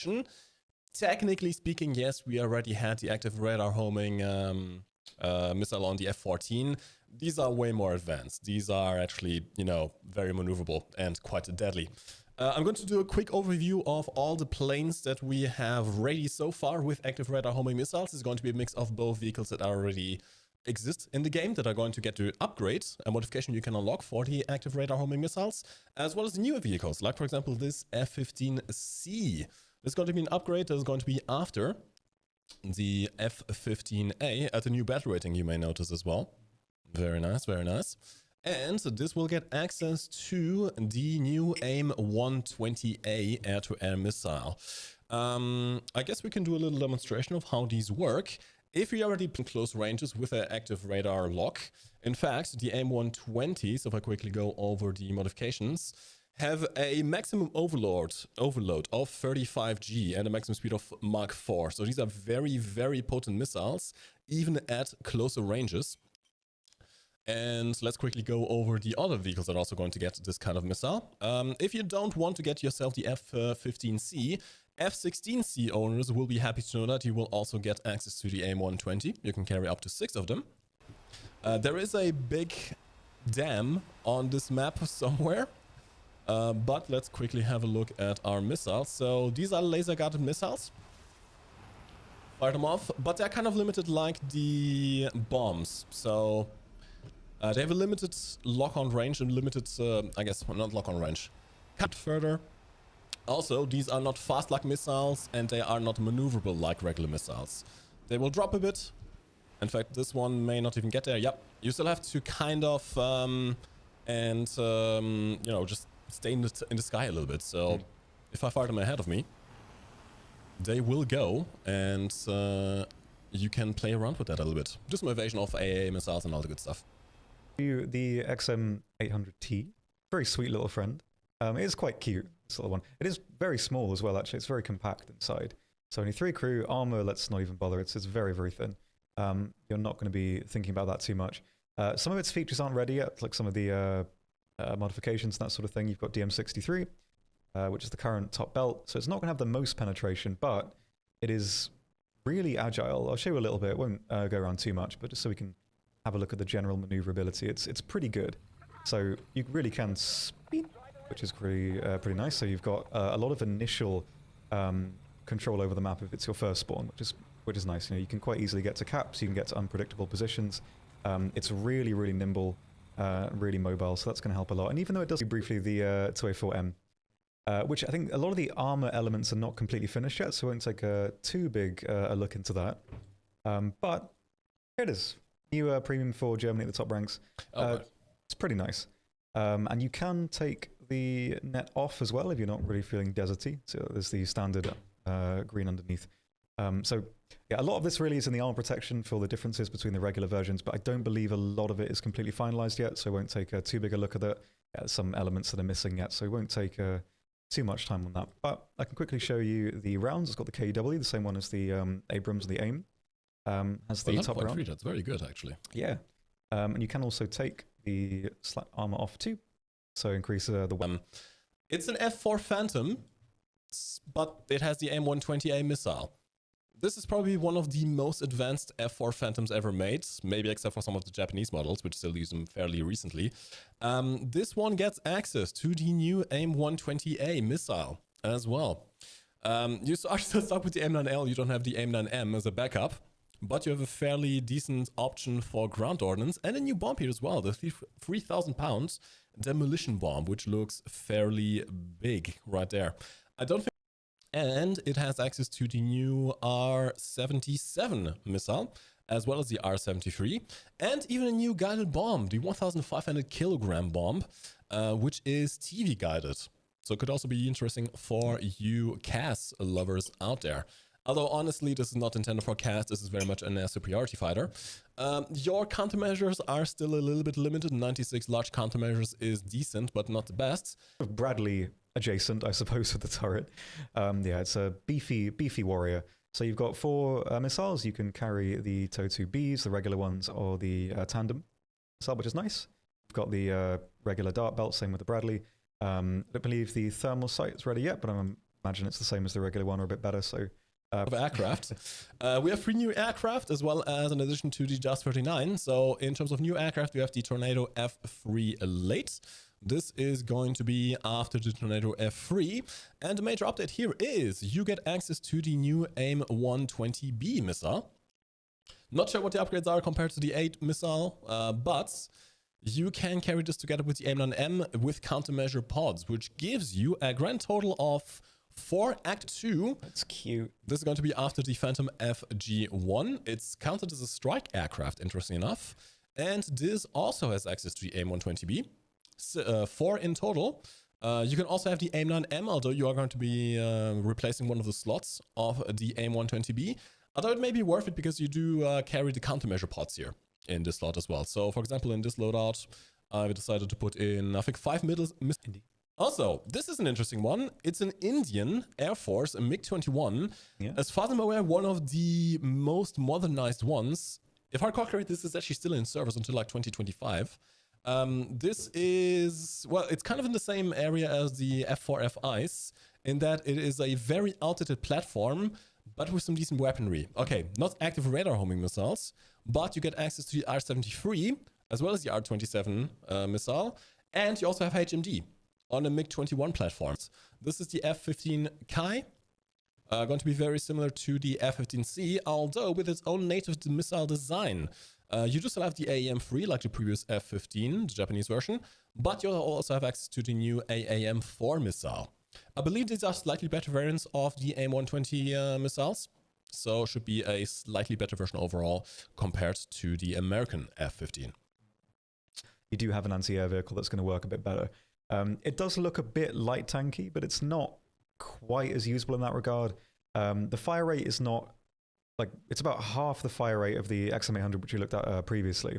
modification. Technically speaking, yes, we already had the active radar homing missile on the F-14. These are way more advanced. These are actually, you know, very maneuverable and quite deadly. I'm going to do a quick overview of all the planes that we have ready so far with active radar homing missiles. It's going to be a mix of both vehicles that already exist in the game that are going to get to upgrade, a modification you can unlock for the active radar homing missiles, as well as the newer vehicles, like for example this F-15C. There's going to be an upgrade that is going to be after the F-15A at the new battle rating, you may notice as well. Very nice, very nice. And this will get access to the new AIM-120A air-to-air missile. I guess we can do a little demonstration of how these work. If you already in close ranges with an active radar lock, in fact, the AIM-120, so if I quickly go over the modifications, have a maximum overload of 35G and a maximum speed of Mach 4. So these are very, very potent missiles, even at closer ranges. And let's quickly go over the other vehicles that are also going to get this kind of missile. If you don't want to get yourself the F-15C, F-16C owners will be happy to know that you will also get access to the AIM-120. You can carry up to 6 of them. There is a big dam on this map somewhere. But let's quickly have a look at our missiles. So these are laser-guided missiles. Fire them off, but they're kind of limited like the bombs. So they have a limited lock-on range and limited, I guess, well, not lock-on range. Cut further. Also, these are not fast like missiles, and they are not maneuverable like regular missiles. They will drop a bit. In fact, this one may not even get there. Yep, you still have to kind of, you know, just stay in the sky a little bit. So if I fire them ahead of me, they will go, and you can play around with that a little bit. Do some evasion of AA missiles and all the good stuff. The XM800T, very sweet little friend. It is quite cute, this little one. It is very small as well, actually. It's very compact inside. So only 3 crew, armor, let's not even bother. It's very, very thin. You're not going to be thinking about that too much. Some of its features aren't ready yet, like some of the modifications and that sort of thing. You've got DM63, which is the current top belt. So it's not going to have the most penetration, but it is really agile. I'll show you a little bit. It won't go around too much, but just so we can have a look at the general maneuverability. It's pretty good. So you really can speed, which is pretty nice. So you've got a lot of initial control over the map if it's your first spawn, which is nice. You know, you can quite easily get to caps. You can get to unpredictable positions. It's really, really nimble. Really mobile, so that's going to help a lot. And even though it does briefly the 2A4M, which I think a lot of the armor elements are not completely finished yet, so I won't take too big a look into that. But here it is. New premium for Germany at the top ranks. It's pretty nice. And you can take the net off as well if you're not really feeling deserty. So there's the standard green underneath. So yeah, a lot of this really is in the armor protection for the differences between the regular versions, but I don't believe a lot of it is completely finalized yet, so I won't take too big a look at it. Yeah, some elements that are missing yet, so I won't take too much time on that. But I can quickly show you the rounds. It's got the KW, the same one as the Abrams and the AIM. Has the top round. That's very good, actually. Yeah. And you can also take the armor off too, so increase the... It's an F4 Phantom, but it has the AIM-120A missile. This is probably one of the most advanced F4 Phantoms ever made, maybe except for some of the Japanese models, which still use them fairly recently. This one gets access to the new AIM-120A missile as well. You are still stuck with the AIM-9L, you don't have the AIM-9M as a backup, but you have a fairly decent option for ground ordnance and a new bomb here as well, the 3,000 pounds demolition bomb, which looks fairly big right there. I don't think. And it has access to the new R-77 missile, as well as the R-73, and even a new guided bomb, the 1,500 kilogram bomb, which is TV guided. So it could also be interesting for you CAS lovers out there. Although honestly, this is not intended for CAS, this is very much an air superiority fighter. Your countermeasures are still a little bit limited. 96 large countermeasures is decent, but not the best. Bradley adjacent, I suppose, with the turret. Yeah, it's a beefy warrior. So you've got 4 missiles. You can carry the TOW2Bs, the regular ones, or the tandem missile, which is nice. You've got the regular dart belt, same with the Bradley. I don't believe the thermal sight is ready yet, but I'm imagine it's the same as the regular one or a bit better. So of aircraft. We have 3 new aircraft as well as an addition to the JAS 39. So in terms of new aircraft, we have the Tornado F3 late. This is going to be after the Tornado F3. And the major update here is you get access to the new AIM-120B missile. Not sure what the upgrades are compared to the 8 missile, but you can carry this together with the AIM-9M with countermeasure pods, which gives you a grand total of 4 Act 2. That's cute. This is going to be after the Phantom FG1. It's counted as a strike aircraft, interesting enough. And this also has access to the AIM-120B. 4 in total. You can also have the AIM-9M, although you are going to be replacing one of the slots of the AIM-120B. Although it may be worth it because you do carry the countermeasure pods here in this slot as well. So, for example, in this loadout, I've decided to put in, I think, 5 missiles. Also, this is an interesting one. It's an Indian Air Force, a MiG-21. Yeah. As far as I'm aware, one of the most modernized ones. If I calculate, this is actually still in service until like 2025. This is, well, it's kind of in the same area as the F4F ICE in that it is a very outdated platform, but with some decent weaponry. Okay, not active radar homing missiles, but you get access to the R-73 as well as the R-27 missile, and you also have HMD on a MiG-21 platforms. This is the F-15 Kai, going to be very similar to the F-15C, although with its own native missile design. You do still have the AAM-3 like the previous F-15, the Japanese version, but you also have access to the new AAM-4 missile. I believe these are slightly better variants of the AIM-120 missiles, so should be a slightly better version overall compared to the American F-15. You do have an anti-air vehicle that's going to work a bit better. It does look a bit light tanky, but it's not quite as usable in that regard. The fire rate is not, like, it's about half the fire rate of the XM800, which we looked at previously.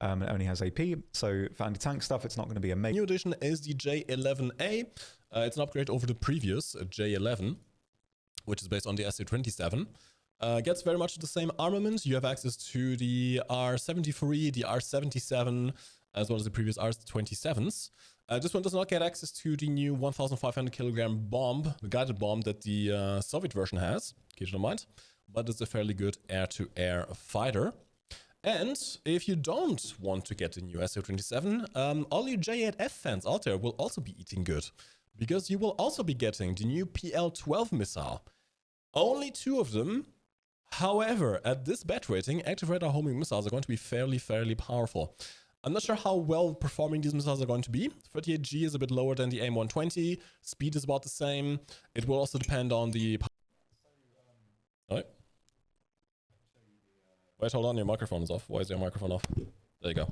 It only has AP, so for anti-tank stuff, it's not going to be a New addition is the J11A. It's an upgrade over the previous J11, which is based on the SU-27. Gets very much the same armament. You have access to the R-73, the R-77, as well as the previous R-27s. This one does not get access to the new 1,500 kilogram bomb, the guided bomb that the Soviet version has, in case you don't mind, but it's a fairly good air-to-air fighter. And if you don't want to get the new SU-27, all you J8F fans out there will also be eating good, because you will also be getting the new PL-12 missile. Only 2 of them. However, at this bat rating, active radar homing missiles are going to be fairly powerful. I'm not sure how well performing these missiles are going to be. 38G is a bit lower than the AIM-120. Speed is about the same. It will also depend on the... Oh. Wait, hold on, your microphone is off. Why is your microphone off? There you go.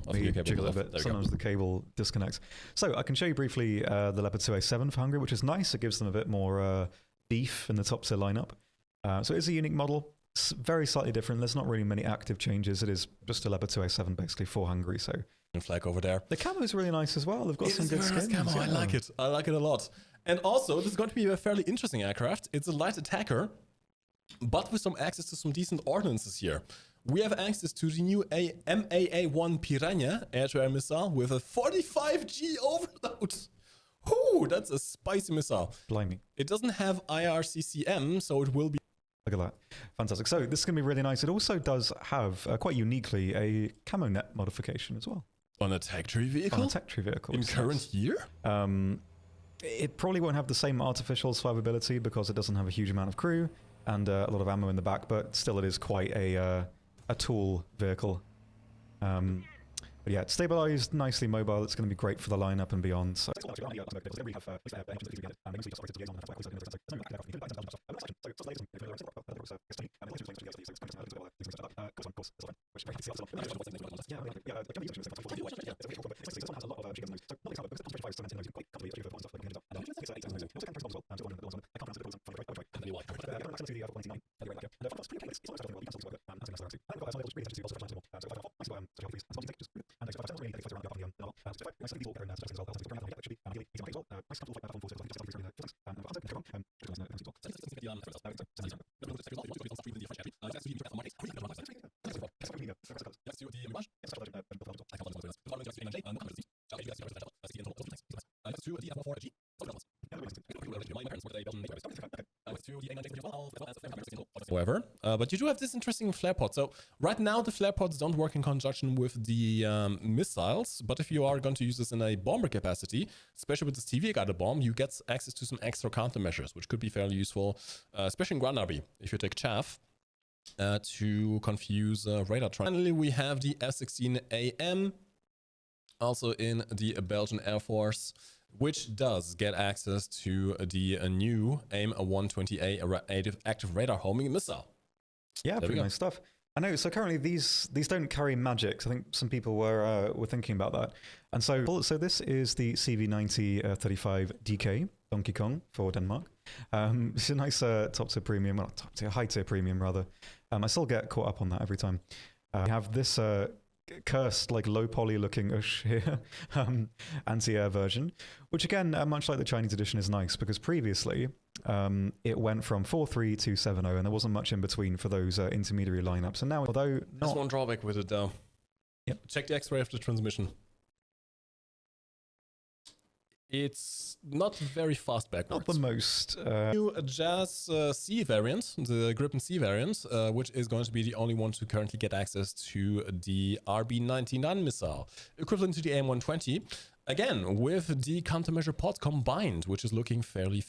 Sometimes the cable disconnects. So I can show you briefly the Leopard 2A7 for Hungary, which is nice. It gives them a bit more beef in the top tier lineup. So it is a unique model. It's very slightly different. There's not really many active changes. It is just a Leopard 2A7 basically for Hungary. So flag over there. The camo is really nice as well. They've got some good skins. Nice camo. Yeah. I like it. I like it a lot. And also, this is going to be a fairly interesting aircraft. It's a light attacker, but with some access to some decent ordnances here. We have access to the new MAA-1 Piranha air-to-air missile with a 45G overload. Ooh, that's a spicy missile. Blimey. It doesn't have IRCCM, so it will be... Look at that. Fantastic. So this is going to be really nice. It also does have, quite uniquely, a camo net modification as well. On a tech tree vehicle? On a tech tree vehicle. In current year? It probably won't have the same artificial survivability because it doesn't have a huge amount of crew and a lot of ammo in the back, but still it is quite a tool vehicle. But yeah, it's stabilized, nicely mobile. It's going to be great for the lineup and beyond. So. However, but you do have this interesting flare pod. So right now the flare pods don't work in conjunction with the missiles, but if you are going to use this in a bomber capacity, especially with this TV guided bomb, you get access to some extra countermeasures, which could be fairly useful, especially in ground RB, if you take chaff to confuse radar. Finally, we have the F-16 AM, also in the Belgian Air Force, which does get access to the new AIM-120A active radar homing missile. Yeah, pretty nice stuff. I know. So currently these don't carry magics. I think some people were thinking about that. And so this is the CV90 35DK Donkey Kong for Denmark. It's a nice top tier premium, well, top tier, high tier premium rather. I still get caught up on that every time. We have this cursed, like low poly looking Ush here, anti-air version, which again, much like the Chinese edition, is nice because previously it went from 4.3 to 7.0 and there wasn't much in between for those intermediary lineups. And now, although there's one drawback with it though. Yep. Check the X-ray of the transmission. It's not very fast backwards. Not the most. New Jazz C variant, the Gripen C variant, which is going to be the only one to currently get access to the RB-99 missile, equivalent to the AIM-120. Again, with the countermeasure pod combined, which is looking fairly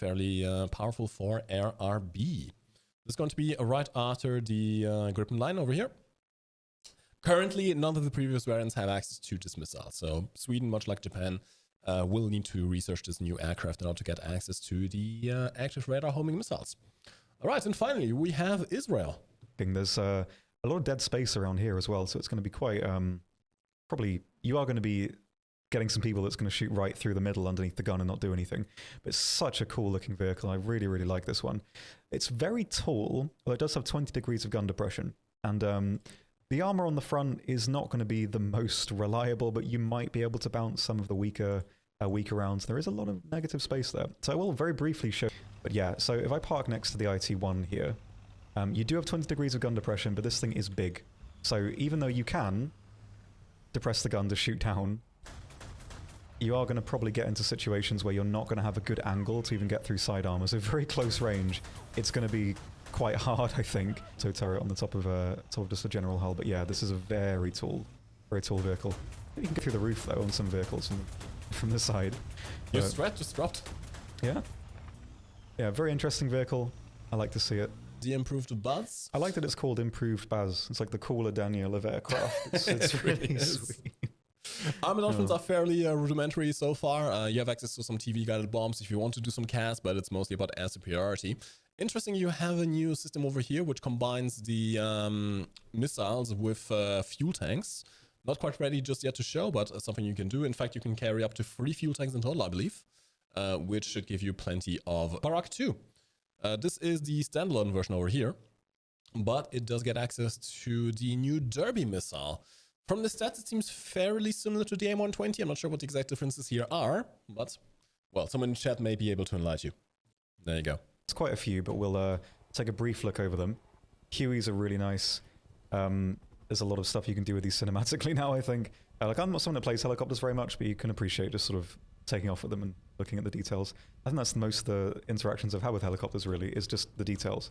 powerful for Air RB. This is going to be right after the Gripen line over here. Currently, none of the previous variants have access to this missile, so Sweden, much like Japan, will need to research this new aircraft in order to get access to the active radar homing missiles. All right, and finally, we have Israel. There's a lot of dead space around here as well, so it's going to be quite... probably, you are going to be getting some people that's going to shoot right through the middle underneath the gun and not do anything. But it's such a cool looking vehicle. I really like this one. It's very tall, although it does have 20 degrees of gun depression. And the armor on the front is not going to be the most reliable, but you might be able to bounce some of the weaker rounds. There is a lot of negative space there. So I will very briefly show. But yeah, so if I park next to the IT-1 here, you do have 20 degrees of gun depression, but this thing is big. So even though you can depress the gun to shoot down, you are going to probably get into situations where you're not going to have a good angle to even get through side armor. So very close range, it's going to be quite hard, I think. So turret on the top of just a general hull. But yeah, this is a very tall vehicle. You can get through the roof though on some vehicles from the side. Your strat just dropped. Yeah. Yeah, very interesting vehicle. I like to see it. The improved Buzz. I like that it's called improved Baz. It's like the cooler Daniel of aircraft. It's really sweet. Armored options are fairly rudimentary so far. You have access to some TV guided bombs if you want to do some CAS, but it's mostly about air superiority. Interesting, you have a new system over here which combines the missiles with fuel tanks. Not quite ready just yet to show, but something you can do. In fact, you can carry up to 3 fuel tanks in total, I believe, which should give you plenty of Barak 2. This is the standalone version over here, but it does get access to the new Derby missile. From the stats, it seems fairly similar to the AIM-120. I'm not sure what the exact differences here are, but, well, someone in chat may be able to enlighten you. There you go. It's quite a few, but we'll take a brief look over them. Hueys are really nice. There's a lot of stuff you can do with these cinematically now, I think. Like, I'm not someone that plays helicopters very much, but you can appreciate just sort of taking off at them and looking at the details. I think that's most of the interactions I've had with helicopters, really, is just the details.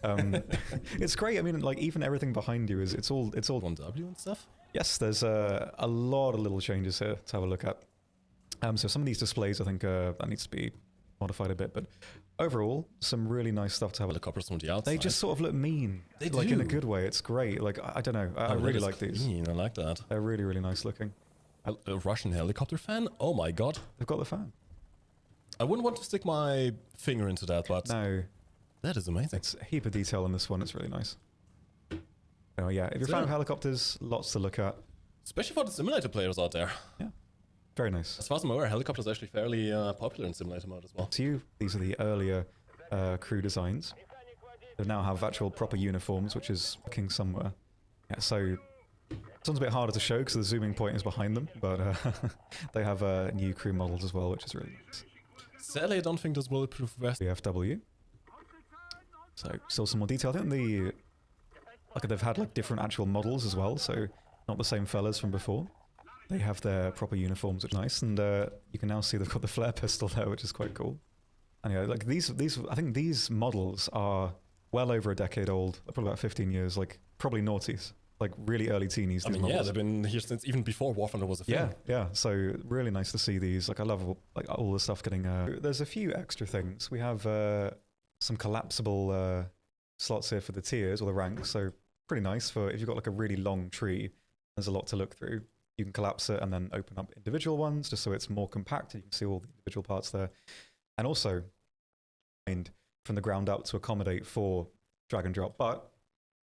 It's great. I mean, like, even everything behind you is, it's all 1W and stuff? Yes, there's a lot of little changes here to have a look at. So some of these displays, I think, that needs to be modified a bit, but overall, some really nice stuff to have. Helicopters from the outside. They just sort of look mean. They like do. In a good way. It's great. Like, I don't know. I really like these. I like that. They're really nice looking. A Russian helicopter fan? Oh my god. They've got the fan. I wouldn't want to stick my finger into that, but no, that is amazing. It's a heap of detail in this one. It's really nice. Oh yeah, if you're a fan of helicopters, lots to look at. Especially for the simulator players out there. Yeah, very nice. As far as I'm aware, helicopters are actually fairly popular in simulator mode as well. To you, these are the earlier crew designs. They now have actual proper uniforms, which is looking somewhere. Yeah, so this one's a bit harder to show because the zooming point is behind them, but they have new crew models as well, which is really nice. Sadly, I don't think those bulletproof vests. The FW. So still some more detail. I think they've had like different actual models as well, so not the same fellas from before. They have their proper uniforms, which is nice, and you can now see they've got the flare pistol there, which is quite cool. And yeah, like these I think these models are well over a decade old, probably about 15 years, like probably noughties, like really early teenies. I mean, yeah, they've been here since even before War Thunder was a thing. Yeah, yeah. So really nice to see these. Like I love like all the stuff getting. There's a few extra things. We have some collapsible slots here for the tiers or the ranks. So pretty nice for if you've got like a really long tree. There's a lot to look through. You can collapse it and then open up individual ones just so it's more compact. You can see all the individual parts there. And also, from the ground up to accommodate for drag and drop. But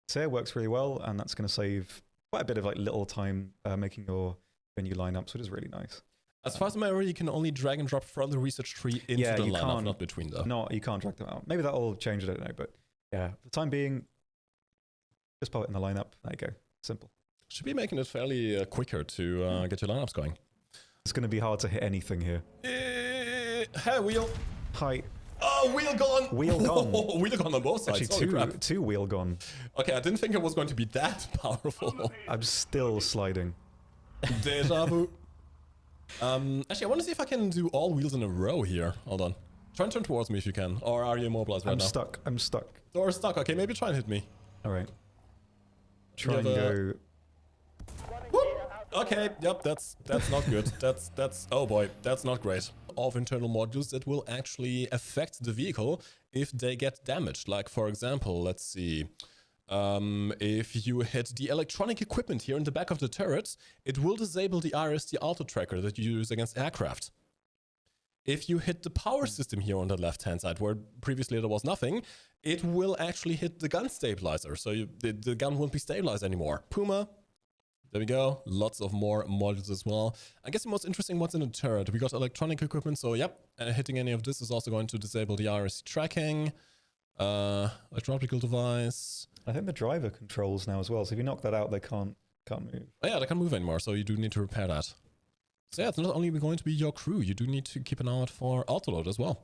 tier works really well, and that's going to save quite a bit of like little time making your venue lineups, which is really nice. As far as I'm aware, you can only drag and drop from the research tree into the lineup, not between them. No, you can't drag them out. Maybe that'll change, I don't know. But yeah, for the time being, just pop it in the lineup. There you go. Simple. Should be making it fairly quicker to get your lineups going. It's going to be hard to hit anything here. Hey, wheel. Hi. Oh, wheel gone. Wheel gone. Wheel gone on both sides. Actually, two wheel gone. Okay, I didn't think it was going to be that powerful. I'm still sliding. Deja vu. Actually, I want to see if I can do all wheels in a row here. Hold on. Try and turn towards me if you can. Or are you immobilized right now? I'm stuck. Or stuck. Okay, maybe try and hit me. All right. Try and go. Okay, yep, that's not good. That's oh boy, that's not great. Of internal modules that will actually affect the vehicle if they get damaged. Like for example, let's see, if you hit the electronic equipment here in the back of the turret, it will disable the RST auto tracker that you use against aircraft. If you hit the power system here on the left-hand side, where previously there was nothing, it will actually hit the gun stabilizer, so the gun won't be stabilized anymore. Puma. There we go. Lots of more modules as well. I guess the most interesting one's in the turret. We got electronic equipment, so yep. Hitting any of this is also going to disable the RSC tracking. Electro-optical device. I think the driver controls now as well. So if you knock that out, they can't move. Oh yeah, they can't move anymore, so you do need to repair that. So yeah, it's not only going to be your crew. You do need to keep an eye out for autoload as well.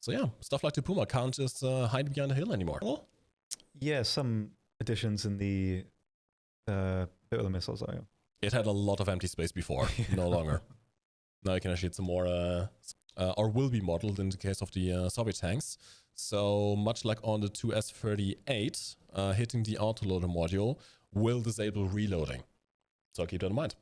So yeah, stuff like the Puma can't just hide behind a hill anymore. Oh. Yeah, some additions in the bit of the missiles, are you? It had a lot of empty space before, no longer. Now you can actually hit some more, or will be modeled in the case of the Soviet tanks. So much like on the 2S38, hitting the autoloader module will disable reloading. So keep that in mind.